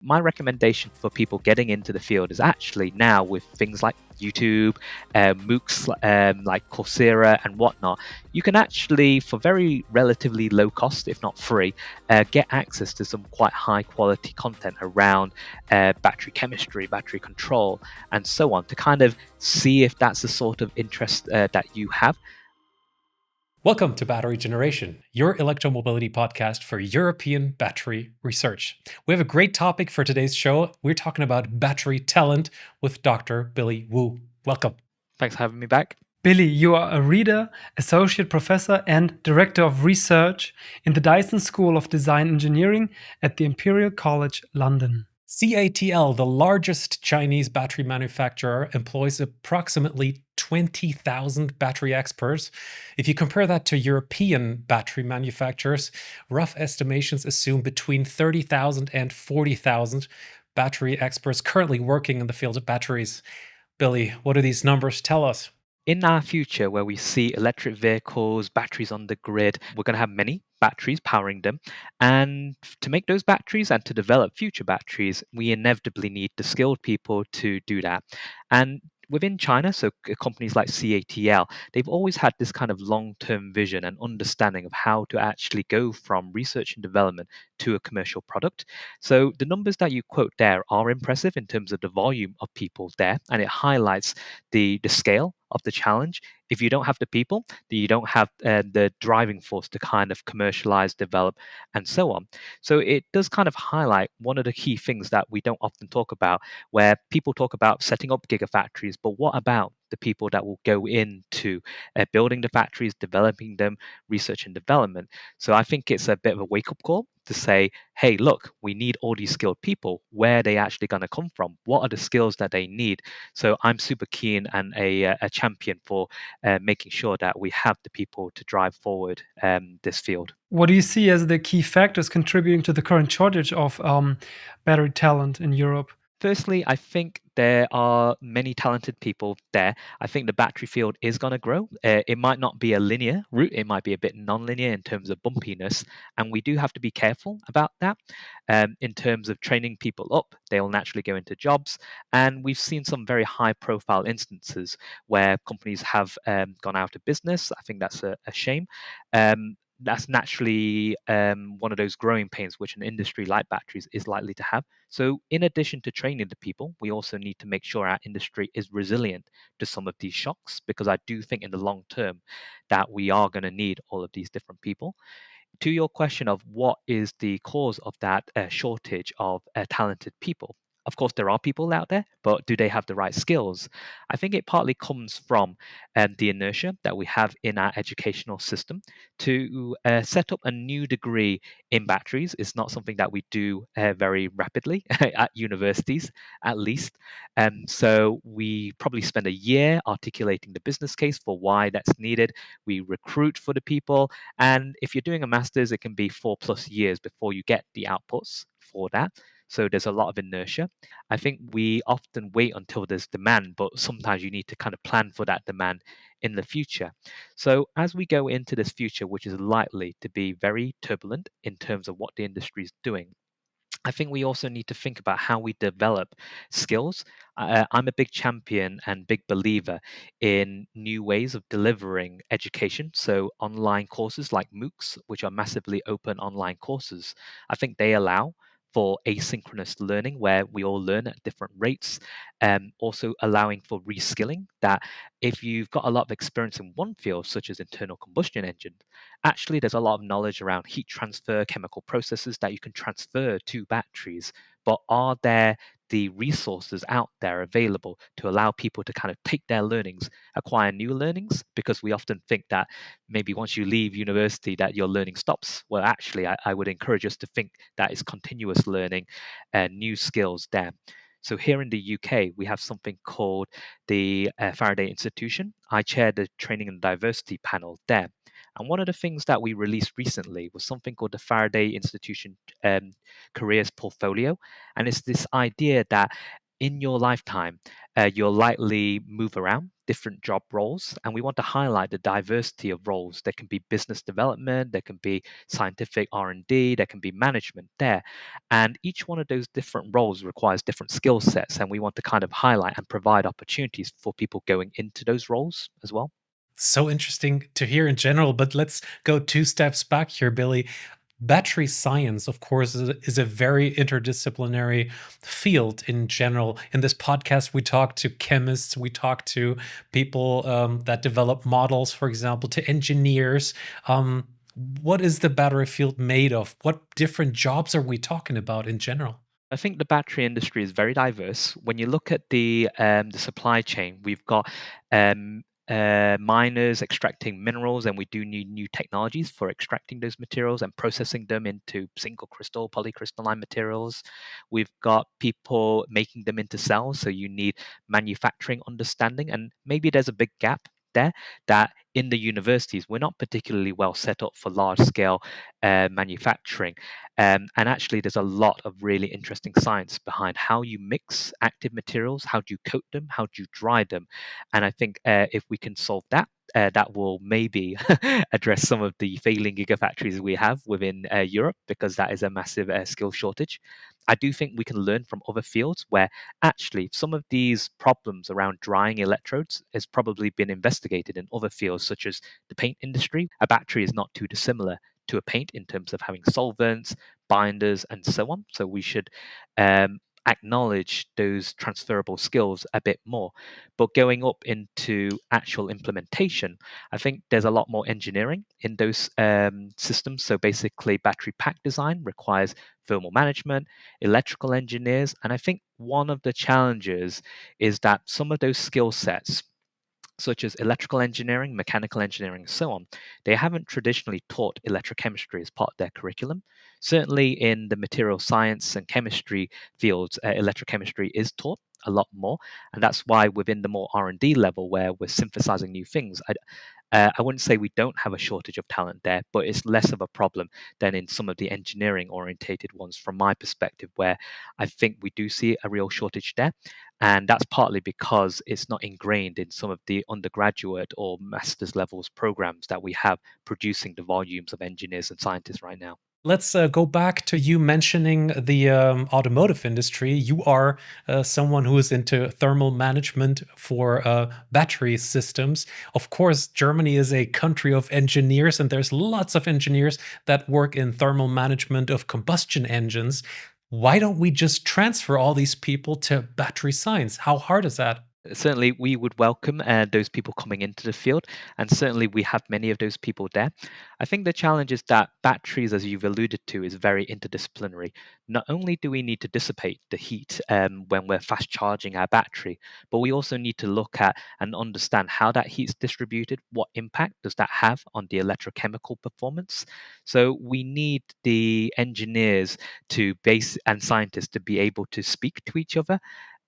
My recommendation for people getting into the field is actually now with things like YouTube, MOOCs like Coursera and whatnot, you can actually, for very relatively low cost, if not free, get access to some quite high quality content around battery chemistry, battery control, and so on to kind of see if that's the sort of interest that you have. Welcome to Battery Generation, your electromobility podcast for European battery research. We have a great topic for today's show. We're talking about battery talent with Dr. Billy Wu. Welcome. Thanks for having me back. Billy, you are a reader, associate professor, and director of research in the Dyson School of Design Engineering at the Imperial College London. CATL, the largest Chinese battery manufacturer, employs approximately 20,000 battery experts. If you compare that to European battery manufacturers, rough estimations assume between 30,000 and 40,000 battery experts currently working in the field of batteries. Billy, what do these numbers tell us? In our future, where we see electric vehicles, batteries on the grid, we're going to have many batteries powering them. And to make those batteries and to develop future batteries, we inevitably need the skilled people to do that. And within China, so companies like CATL, they've always had this kind of long term vision and understanding of how to actually go from research and development to a commercial product. So the numbers that you quote there are impressive in terms of the volume of people there, and it highlights the scale of the challenge. If you don't have the people, then you don't have the driving force to kind of commercialize, develop, and so on. So it does kind of highlight one of the key things that we don't often talk about, where people talk about setting up gigafactories, but what about the people that will go into building the factories, developing them, research and development? So I think it's a bit of a wake up call to say, hey, look, we need all these skilled people. Where are they actually going to come from? What are the skills that they need? So I'm super keen and a champion for making sure that we have the people to drive forward this field. What do you see as the key factors contributing to the current shortage of battery talent in Europe? Firstly, I think there are many talented people there. I think the battery field is going to grow. It might not be a linear route, it might be a bit non-linear in terms of bumpiness. And we do have to be careful about that in terms of training people up. They'll naturally go into jobs. And we've seen some very high profile instances where companies have gone out of business. I think that's a shame. That's naturally one of those growing pains which an industry like batteries is likely to have. So, in addition to training the people, we also need to make sure our industry is resilient to some of these shocks, because I do think in the long term that we are going to need all of these different people. To your question of what is the cause of that shortage of talented people, of course, there are people out there, but do they have the right skills? I think it partly comes from the inertia that we have in our educational system. To set up a new degree in batteries is not something that we do very rapidly at universities, at least. So we probably spend a year articulating the business case for why that's needed. We recruit for the people. And if you're doing a master's, it can be 4+ years before you get the outputs for that. So there's a lot of inertia. I think we often wait until there's demand, but sometimes you need to kind of plan for that demand in the future. So as we go into this future, which is likely to be very turbulent in terms of what the industry is doing, I think we also need to think about how we develop skills. I'm a big champion and big believer in new ways of delivering education. So, online courses like MOOCs, which are massively open online courses, I think they allow for asynchronous learning where we all learn at different rates, also allowing for reskilling. That if you've got a lot of experience in one field, such as internal combustion engine, actually there's a lot of knowledge around heat transfer, chemical processes that you can transfer to batteries. But are there the resources out there available to allow people to kind of take their learnings, acquire new learnings? Because we often think that maybe once you leave university that your learning stops. Well, actually, I would encourage us to think that it's continuous learning and new skills there. So here in the UK, we have something called the Faraday Institution. I chair the training and diversity panel there. And one of the things that we released recently was something called the Faraday Institution Careers Portfolio. And it's this idea that in your lifetime, you'll likely move around different job roles, and we want to highlight the diversity of roles. There can be business development, there can be scientific R&D, there can be management there, and each one of those different roles requires different skill sets, and we want to kind of highlight and provide opportunities for people going into those roles as well. So interesting to hear in general, but let's go 2 steps back here, Billy. Battery science, of course, is a very interdisciplinary field in general. In this podcast, we talk to chemists, we talk to people that develop models, for example, to engineers. What is the battery field made of? What different jobs are we talking about in general? I think the battery industry is very diverse. When you look at the supply chain, we've got miners extracting minerals, and we do need new technologies for extracting those materials and processing them into single crystal, polycrystalline materials. We've got people making them into cells, so you need manufacturing understanding, and maybe there's a big gap there that in the universities we're not particularly well set up for large scale manufacturing. And actually, there's a lot of really interesting science behind how you mix active materials, how do you coat them, how do you dry them. And I think if we can solve that, that will maybe address some of the failing gigafactories we have within Europe, because that is a massive skill shortage. I do think we can learn from other fields where actually some of these problems around drying electrodes has probably been investigated in other fields, such as the paint industry. A battery is not too dissimilar to a paint in terms of having solvents, binders, and so on. So we should acknowledge those transferable skills a bit more. But going up into actual implementation, I think there's a lot more engineering in those systems. So basically, battery pack design requires thermal management, electrical engineers. And I think one of the challenges is that some of those skill sets, such as electrical engineering, mechanical engineering, and so on, they haven't traditionally taught electrochemistry as part of their curriculum. Certainly in the material science and chemistry fields, electrochemistry is taught a lot more, and that's why within the more R&D level where we're synthesizing new things, I wouldn't say we don't have a shortage of talent there, but it's less of a problem than in some of the engineering orientated ones from my perspective, where I think we do see a real shortage there. And that's partly because it's not ingrained in some of the undergraduate or master's levels programs that we have producing the volumes of engineers and scientists right now. Let's go back to you mentioning the automotive industry. You are someone who is into thermal management for battery systems. Of course, Germany is a country of engineers, and there's lots of engineers that work in thermal management of combustion engines. Why don't we just transfer all these people to battery science? How hard is that? Certainly, we would welcome those people coming into the field, and certainly we have many of those people there. I think the challenge is that batteries, as you've alluded to, is very interdisciplinary. Not only do we need to dissipate the heat when we're fast charging our battery, but we also need to look at and understand how that heat's distributed, what impact does that have on the electrochemical performance. So we need the engineers to base and scientists to be able to speak to each other.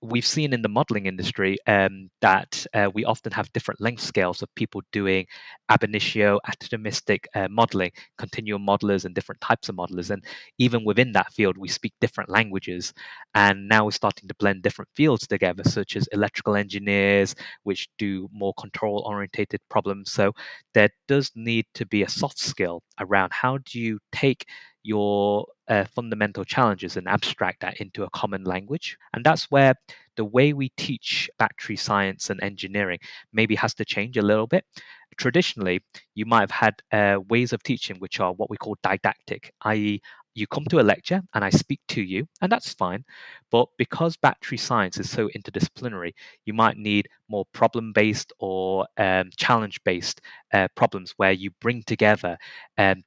We've seen in the modeling industry that we often have different length scales of people doing ab initio, atomistic modeling, continuum modelers, and different types of modelers. And even within that field, we speak different languages. And now we're starting to blend different fields together, such as electrical engineers, which do more control orientated problems. So there does need to be a soft skill around how do you take your fundamental challenges and abstract that into a common language. And that's where the way we teach battery science and engineering maybe has to change a little bit. Traditionally, you might have had ways of teaching which are what we call didactic, i.e., you come to a lecture and I speak to you, and that's fine. But because battery science is so interdisciplinary, you might need more problem based or challenge based problems where you bring together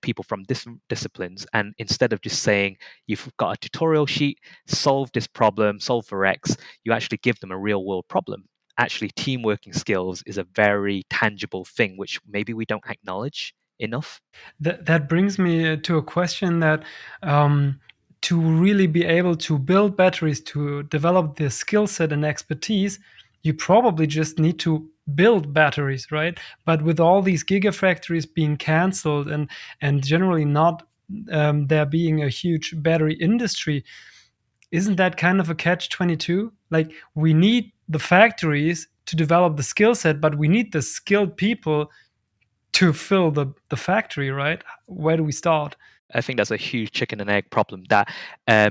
people from different disciplines. And instead of just saying, you've got a tutorial sheet, solve this problem, solve for X, you actually give them a real world problem. Actually, team working skills is a very tangible thing, which maybe we don't acknowledge enough. That brings me to a question that to really be able to build batteries, to develop the skill set and expertise, you probably just need to build batteries, right? But with all these gigafactories being canceled and generally not there being a huge battery industry, isn't that kind of a catch-22? Like, we need the factories to develop the skill set, but we need the skilled people to fill the factory, right? Where do we start? I think that's a huge chicken and egg problem that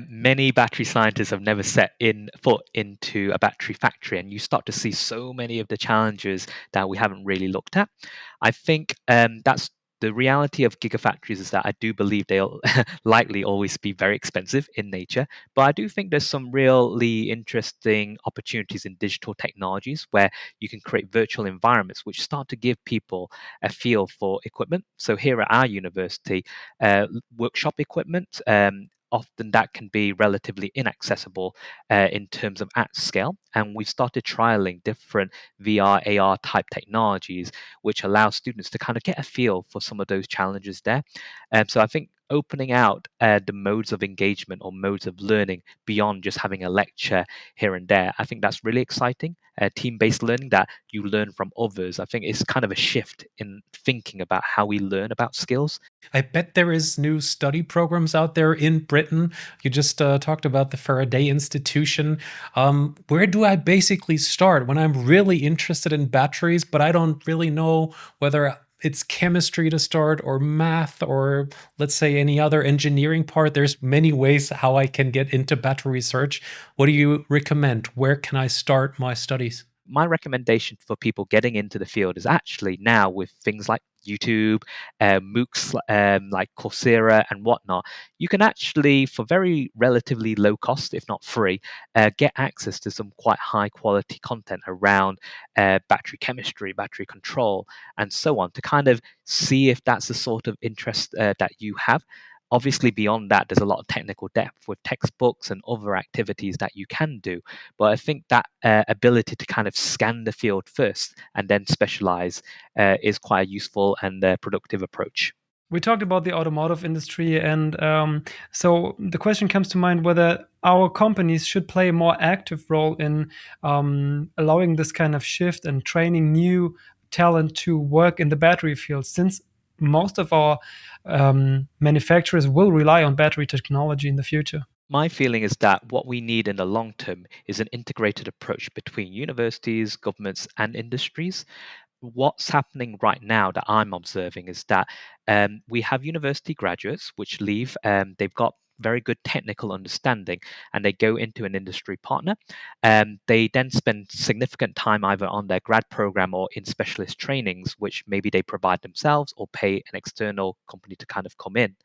many battery scientists have never set in foot into a battery factory, and you start to see so many of the challenges that we haven't really looked at. I think that's the reality of gigafactories is that I do believe they'll likely always be very expensive in nature, but I do think there's some really interesting opportunities in digital technologies where you can create virtual environments which start to give people a feel for equipment. So here at our university, workshop equipment. Often that can be relatively inaccessible in terms of at scale. And we started trialing different VR, AR type technologies, which allow students to kind of get a feel for some of those challenges there. So I think opening out the modes of engagement or modes of learning beyond just having a lecture here and there, I think that's really exciting. Team-based learning that you learn from others, I think it's kind of a shift in thinking about how we learn about skills. I bet there is new study programs out there in Britain. You just talked about the Faraday Institution. Where do I basically start when I'm really interested in batteries, but I don't really know whether it's chemistry to start or math or let's say any other engineering part? There's many ways how I can get into battery research. What do you recommend? Where can I start my studies? My recommendation for people getting into the field is actually now with things like YouTube, MOOCs like Coursera and whatnot, you can actually, for very relatively low cost, if not free, get access to some quite high quality content around battery chemistry, battery control, and so on to kind of see if that's the sort of interest that you have. Obviously, beyond that, there's a lot of technical depth with textbooks and other activities that you can do. But I think that ability to kind of scan the field first and then specialize is quite a useful and productive approach. We talked about the automotive industry, and so the question comes to mind whether our companies should play a more active role in allowing this kind of shift and training new talent to work in the battery field, since most of our manufacturers will rely on battery technology in the future. My feeling is that what we need in the long term is an integrated approach between universities, governments, and industries. What's happening right now that I'm observing is that we have university graduates which leave, they've got very good technical understanding and they go into an industry partner. They then spend significant time either on their grad program or in specialist trainings, which maybe they provide themselves or pay an external company to kind of come in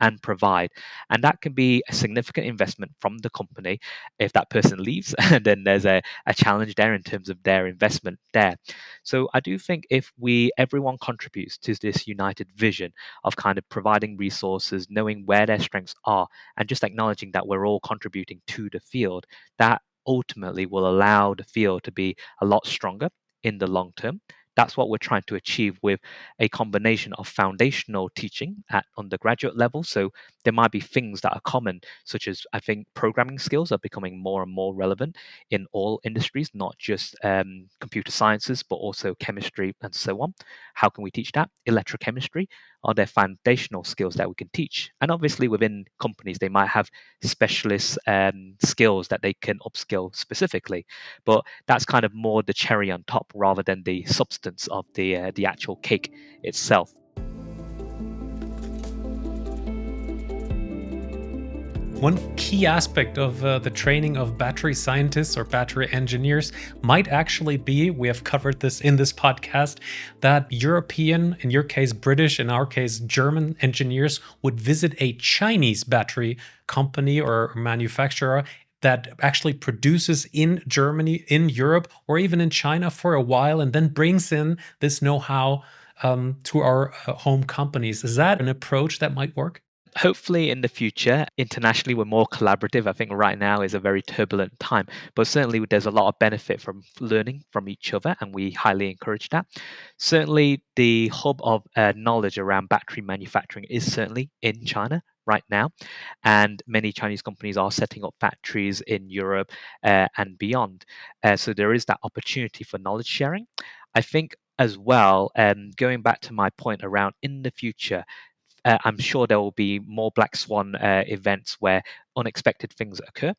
and provide. And that can be a significant investment from the company. If that person leaves, then there's a challenge there in terms of their investment there. So I do think if everyone contributes to this united vision of kind of providing resources, knowing where their strengths are, and just acknowledging that we're all contributing to the field, that ultimately will allow the field to be a lot stronger in the long term. That's what we're trying to achieve with a combination of foundational teaching at undergraduate level. So there might be things that are common, such as I think programming skills are becoming more and more relevant in all industries, not just computer sciences, but also chemistry and so on. How can we teach that? Electrochemistry, are there foundational skills that we can teach? And obviously, within companies, they might have specialist skills that they can upskill specifically. But that's kind of more the cherry on top rather than the substance of the actual cake itself. One key aspect of the training of battery scientists or battery engineers might actually be, we have covered this in this podcast, that European, in your case British, in our case German engineers would visit a Chinese battery company or manufacturer that actually produces in Germany, in Europe, or even in China for a while, and then brings in this know-how to our home companies. Is that an approach that might work? Hopefully in the future, internationally, we're more collaborative. I think right now is a very turbulent time, but certainly there's a lot of benefit from learning from each other, and we highly encourage that. Certainly, the hub of knowledge around battery manufacturing is certainly in China right now, and many Chinese companies are setting up factories in Europe and beyond. So there is that opportunity for knowledge sharing. I think as well, going back to my point around in the future, I'm sure there will be more black swan events where unexpected things occur,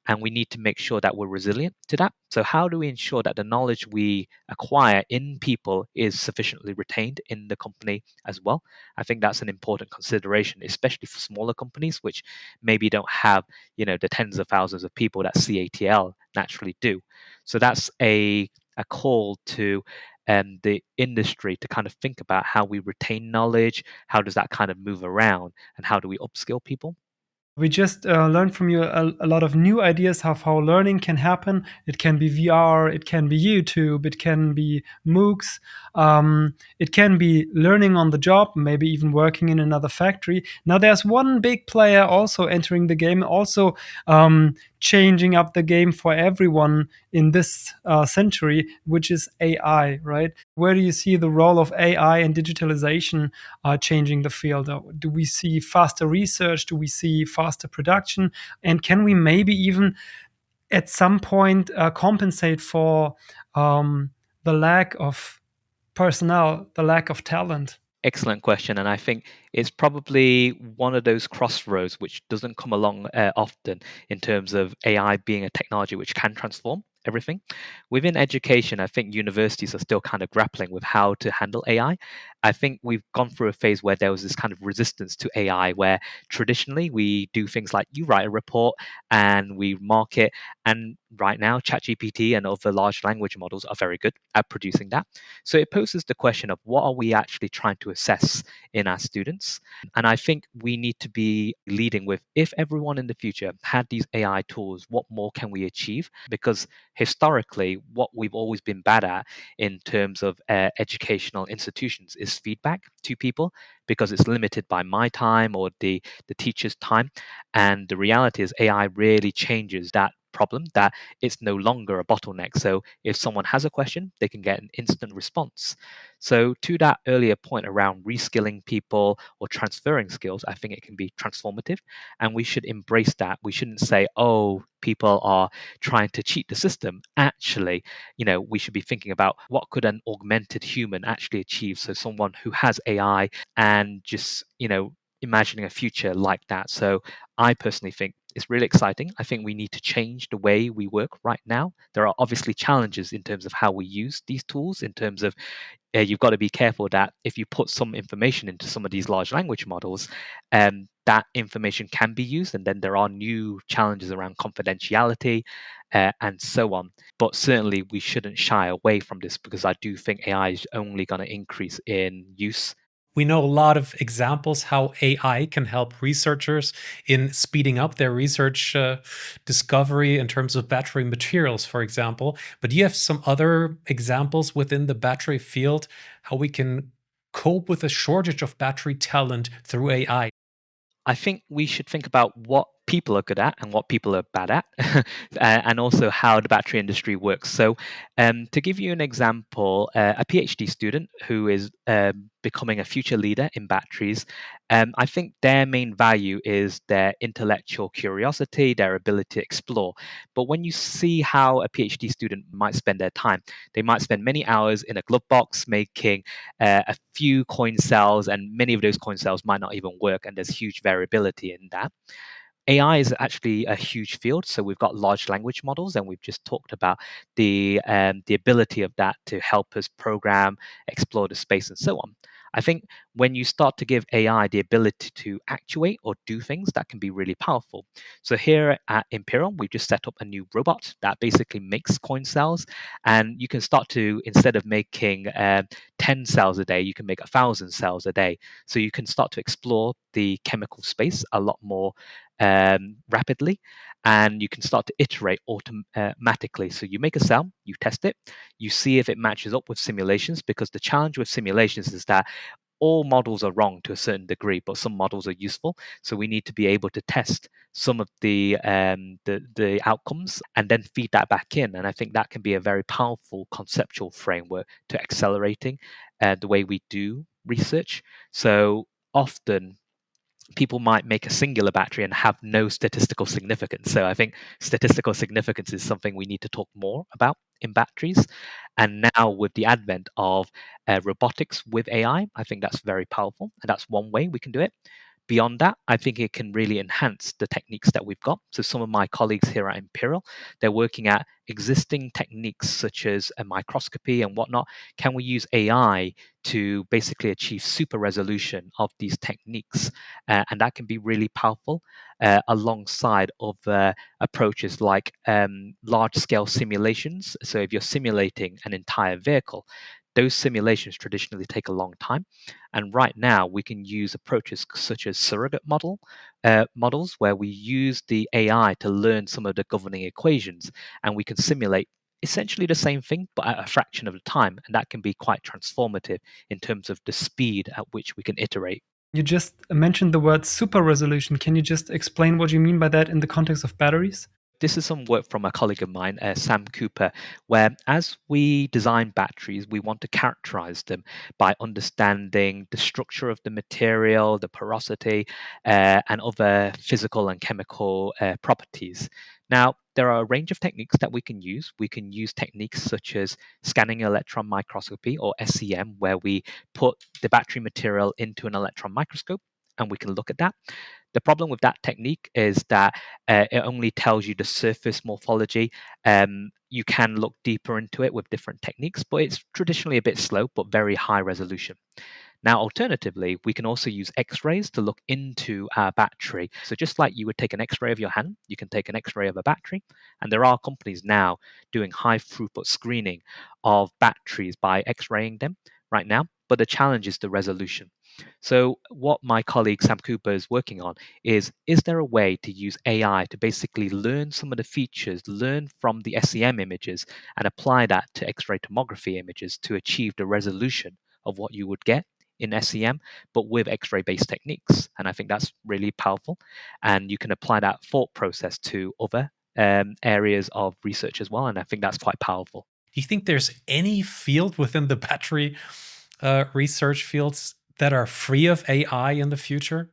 and we need to make sure that we're resilient to that. So how do we ensure that the knowledge we acquire in people is sufficiently retained in the company as well? I think that's an important consideration, especially for smaller companies which maybe don't have, the tens of thousands of people that CATL naturally do. So that's a call to the industry to kind of think about how we retain knowledge, how does that kind of move around, and how do we upskill people? We just learned from you a lot of new ideas of how learning can happen. It can be VR, it can be YouTube, it can be MOOCs, it can be learning on the job, maybe even working in another factory. Now, there's one big player also entering the game, also changing up the game for everyone in this century, which is AI, right? Where do you see the role of AI and digitalization changing the field? Do we see faster research? Do we see faster production? And can we maybe even at some point compensate for the lack of personnel, the lack of talent? Excellent question. And I think it's probably one of those crossroads which doesn't come along often in terms of AI being a technology which can transform everything. Within education, I think universities are still kind of grappling with how to handle AI. I think we've gone through a phase where there was this kind of resistance to AI, where traditionally we do things like you write a report and we mark it. And right now, ChatGPT and other large language models are very good at producing that. So it poses the question of what are we actually trying to assess in our students? And I think we need to be leading with, if everyone in the future had these AI tools, what more can we achieve? Because historically, what we've always been bad at in terms of educational institutions is feedback to people, because it's limited by my time or the teacher's time. And the reality is AI really changes that problem, that it's no longer a bottleneck. So if someone has a question, they can get an instant response. So to that earlier point around reskilling people or transferring skills, I think it can be transformative, and we should embrace that. We shouldn't say, oh, people are trying to cheat the system. Actually, we should be thinking about what could an augmented human actually achieve. So someone who has AI and just, imagining a future like that. So I personally think it's really exciting. I think we need to change the way we work right now. There are obviously challenges in terms of how we use these tools, in terms of you've got to be careful that if you put some information into some of these large language models, that information can be used. And then there are new challenges around confidentiality and so on. But certainly we shouldn't shy away from this, because I do think AI is only going to increase in use. We know a lot of examples how AI can help researchers in speeding up their research discovery in terms of battery materials, for example. But do you have some other examples within the battery field how we can cope with a shortage of battery talent through AI? I think we should think about what people are good at and what people are bad at, and also how the battery industry works. So, to give you an example, a PhD student who is becoming a future leader in batteries, I think their main value is their intellectual curiosity, their ability to explore. But when you see how a PhD student might spend their time, they might spend many hours in a glove box making a few coin cells, and many of those coin cells might not even work, and there's huge variability in that. AI is actually a huge field. So we've got large language models, and we've just talked about the ability of that to help us program, explore the space, and so on. I think when you start to give AI the ability to actuate or do things, that can be really powerful. So here at Imperial, we've just set up a new robot that basically makes coin cells, and you can start to, instead of making 10 cells a day, you can make 1,000 cells a day. So you can start to explore the chemical space a lot more rapidly, and you can start to iterate automatically. So you make a cell, you test it, you see if it matches up with simulations, because the challenge with simulations is that all models are wrong to a certain degree, but some models are useful. So we need to be able to test some of the outcomes and then feed that back in. And I think that can be a very powerful conceptual framework to accelerating the way we do research. So often people might make a singular battery and have no statistical significance. So I think statistical significance is something we need to talk more about in batteries. And now, with the advent of robotics with AI, I think that's very powerful. And that's one way we can do it. Beyond that, I think it can really enhance the techniques that we've got. So, some of my colleagues here at Imperial, they're working at existing techniques such as a microscopy and whatnot. Can we use AI to basically achieve super resolution of these techniques? And that can be really powerful alongside other approaches like large scale simulations. So, if you're simulating an entire vehicle, those simulations traditionally take a long time. And right now, we can use approaches such as surrogate models, where we use the AI to learn some of the governing equations, and we can simulate essentially the same thing, but at a fraction of the time. And that can be quite transformative in terms of the speed at which we can iterate. You just mentioned the word super resolution. Can you just explain what you mean by that in the context of batteries? This is some work from a colleague of mine, Sam Cooper, where as we design batteries, we want to characterize them by understanding the structure of the material, the porosity, and other physical and chemical properties. Now, there are a range of techniques that we can use. We can use techniques such as scanning electron microscopy, or SEM, where we put the battery material into an electron microscope and we can look at that. The problem with that technique is that it only tells you the surface morphology. You can look deeper into it with different techniques, but it's traditionally a bit slow, but very high resolution. Now, alternatively, we can also use X-rays to look into our battery. So just like you would take an X-ray of your hand, you can take an X-ray of a battery. And there are companies now doing high throughput screening of batteries by X-raying them right now. But the challenge is the resolution. So what my colleague Sam Cooper is working on is there a way to use AI to basically learn some of the features, learn from the SEM images, and apply that to X-ray tomography images to achieve the resolution of what you would get in SEM, but with X-ray based techniques. And I think that's really powerful. And you can apply that thought process to other areas of research as well. And I think that's quite powerful. Do you think there's any field within the battery research fields that are free of AI in the future?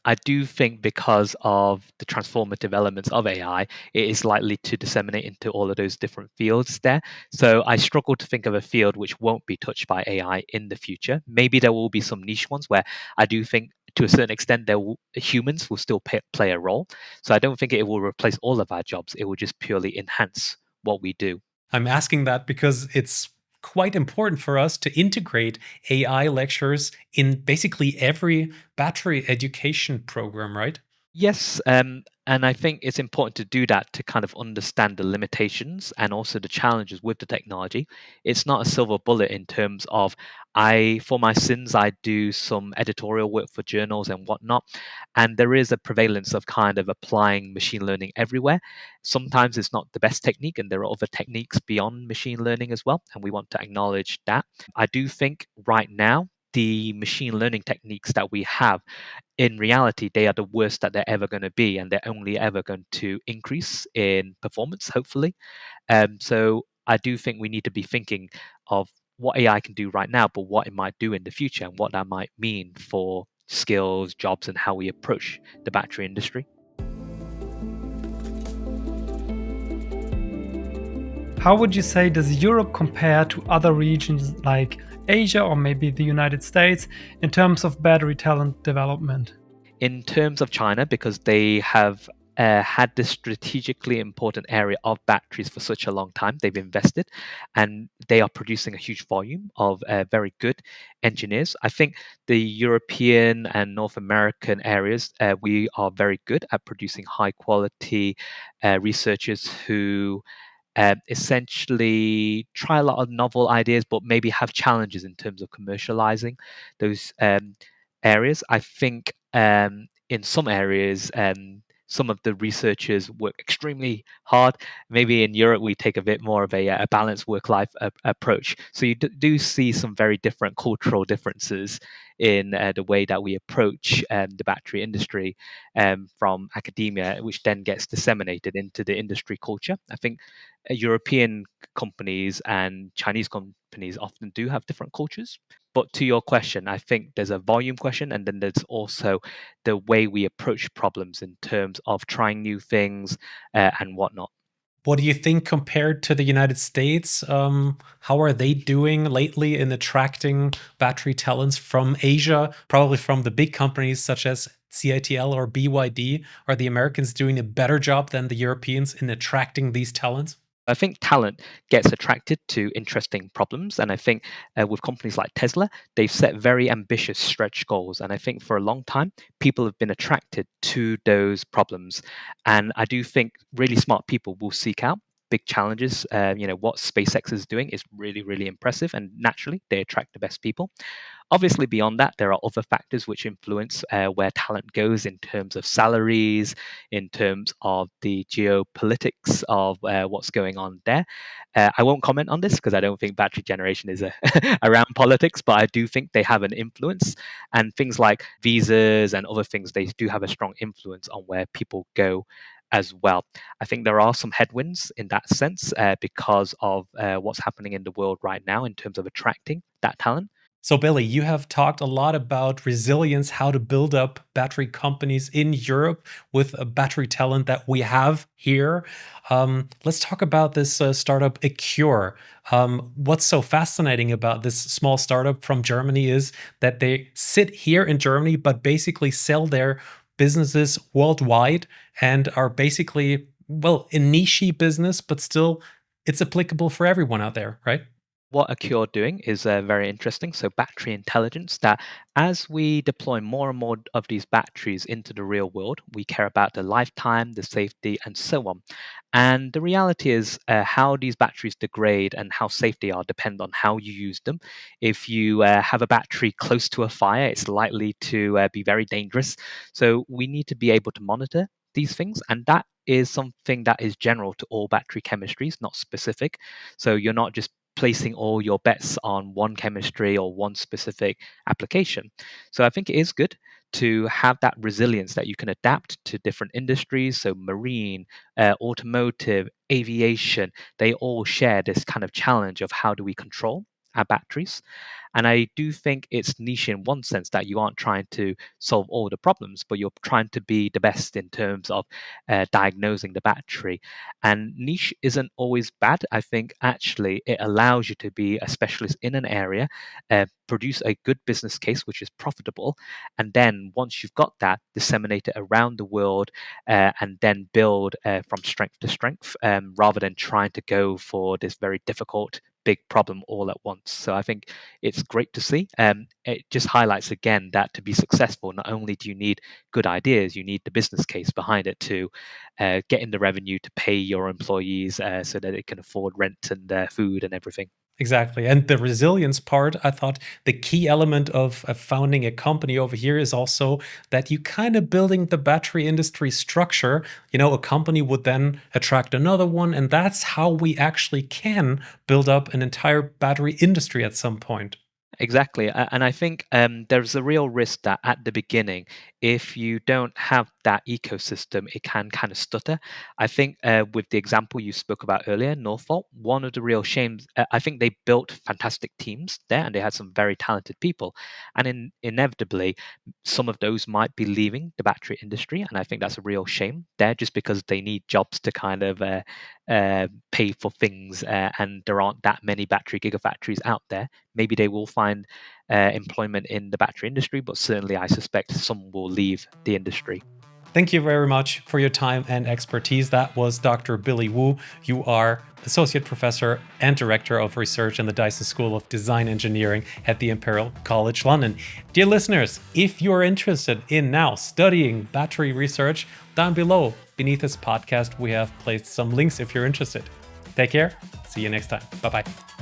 I do think because of the transformative elements of AI, it is likely to disseminate into all of those different fields there. So I struggle to think of a field which won't be touched by AI in the future. Maybe there will be some niche ones where I do think to a certain extent humans will still play a role. So I don't think it will replace all of our jobs. It will just purely enhance what we do. I'm asking that because it's quite important for us to integrate AI lectures in basically every battery education program, right? Yes, and I think it's important to do that to kind of understand the limitations and also the challenges with the technology. It's not a silver bullet in terms of for my sins, I do some editorial work for journals and whatnot, and there is a prevalence of kind of applying machine learning everywhere. Sometimes it's not the best technique, and there are other techniques beyond machine learning as well, and we want to acknowledge that. I do think right now, the machine learning techniques that we have in reality, they are the worst that they're ever going to be, and they're only ever going to increase in performance, hopefully. So I do think we need to be thinking of what AI can do right now, but what it might do in the future and what that might mean for skills, jobs, and how we approach the battery industry. How would you say does Europe compare to other regions like Asia or maybe the United States in terms of battery talent development? In terms of China, because they have had this strategically important area of batteries for such a long time. They've invested and they are producing a huge volume of very good engineers. I think the European and North American areas, we are very good at producing high quality researchers who essentially try a lot of novel ideas, but maybe have challenges in terms of commercializing those areas. I think in some areas, some of the researchers work extremely hard. Maybe in Europe, we take a bit more of a balanced work-life approach. So you do see some very different cultural differences in the way that we approach the battery industry from academia, which then gets disseminated into the industry culture. I think European companies and Chinese companies often do have different cultures. But to your question, I think there's a volume question, and then there's also the way we approach problems in terms of trying new things and whatnot. What do you think compared to the United States? How are they doing lately in attracting battery talents from Asia, probably from the big companies such as CATL or BYD? Are the Americans doing a better job than the Europeans in attracting these talents? I think talent gets attracted to interesting problems. And I think with companies like Tesla, they've set very ambitious stretch goals. And I think for a long time, people have been attracted to those problems. And I do think really smart people will seek out big challenges. What SpaceX is doing is really, really impressive. And naturally, they attract the best people. Obviously, beyond that, there are other factors which influence where talent goes in terms of salaries, in terms of the geopolitics of what's going on there. I won't comment on this because I don't think battery generation is around politics, but I do think they have an influence. And things like visas and other things, they do have a strong influence on where people go as well. I think there are some headwinds in that sense because of what's happening in the world right now in terms of attracting that talent. So, Billy, you have talked a lot about resilience, how to build up battery companies in Europe with a battery talent that we have here. Let's talk about this startup, Acure. What's so fascinating about this small startup from Germany is that they sit here in Germany, but basically sell their businesses worldwide and are basically, well, a niche business, but still it's applicable for everyone out there, right? What Acure doing is very interesting. So battery intelligence, that as we deploy more and more of these batteries into the real world, we care about the lifetime, the safety, and so on. And the reality is how these batteries degrade and how safe they are depend on how you use them. If you have a battery close to a fire, it's likely to be very dangerous. So we need to be able to monitor these things, and that is something that is general to all battery chemistries, not specific. So you're not just placing all your bets on one chemistry or one specific application. So I think it is good to have that resilience that you can adapt to different industries. So marine, automotive, aviation, they all share this kind of challenge of how do we control our batteries. And I do think it's niche in one sense that you aren't trying to solve all the problems, but you're trying to be the best in terms of diagnosing the battery. And niche isn't always bad. I think actually it allows you to be a specialist in an area, produce a good business case which is profitable, and then once you've got that, disseminate it around the world, and then build from strength to strength, rather than trying to go for this very difficult big problem all at once. So I think it's great to see. It just highlights again that to be successful, not only do you need good ideas, you need the business case behind it to get in the revenue to pay your employees so that they can afford rent and food and everything. Exactly. And the resilience part, I thought the key element of founding a company over here is also that you kind of building the battery industry structure. You know, a company would then attract another one. And that's how we actually can build up an entire battery industry at some point. Exactly. And I think there's a real risk that at the beginning, if you don't have that ecosystem, it can kind of stutter. I think with the example you spoke about earlier, Northvolt, one of the real shames, I think they built fantastic teams there and they had some very talented people. And inevitably, some of those might be leaving the battery industry. And I think that's a real shame there just because they need jobs to kind of pay for things. And there aren't that many battery gigafactories out there. Maybe they will find employment in the battery industry, but certainly I suspect some will leave the industry. Thank you very much for your time and expertise. That was Dr. Billy Wu. You are Associate Professor and Director of Research in the Dyson School of Design Engineering at the Imperial College London. Dear listeners, if you're interested in now studying battery research, down below, beneath this podcast, we have placed some links if you're interested. Take care. See you next time. Bye-bye.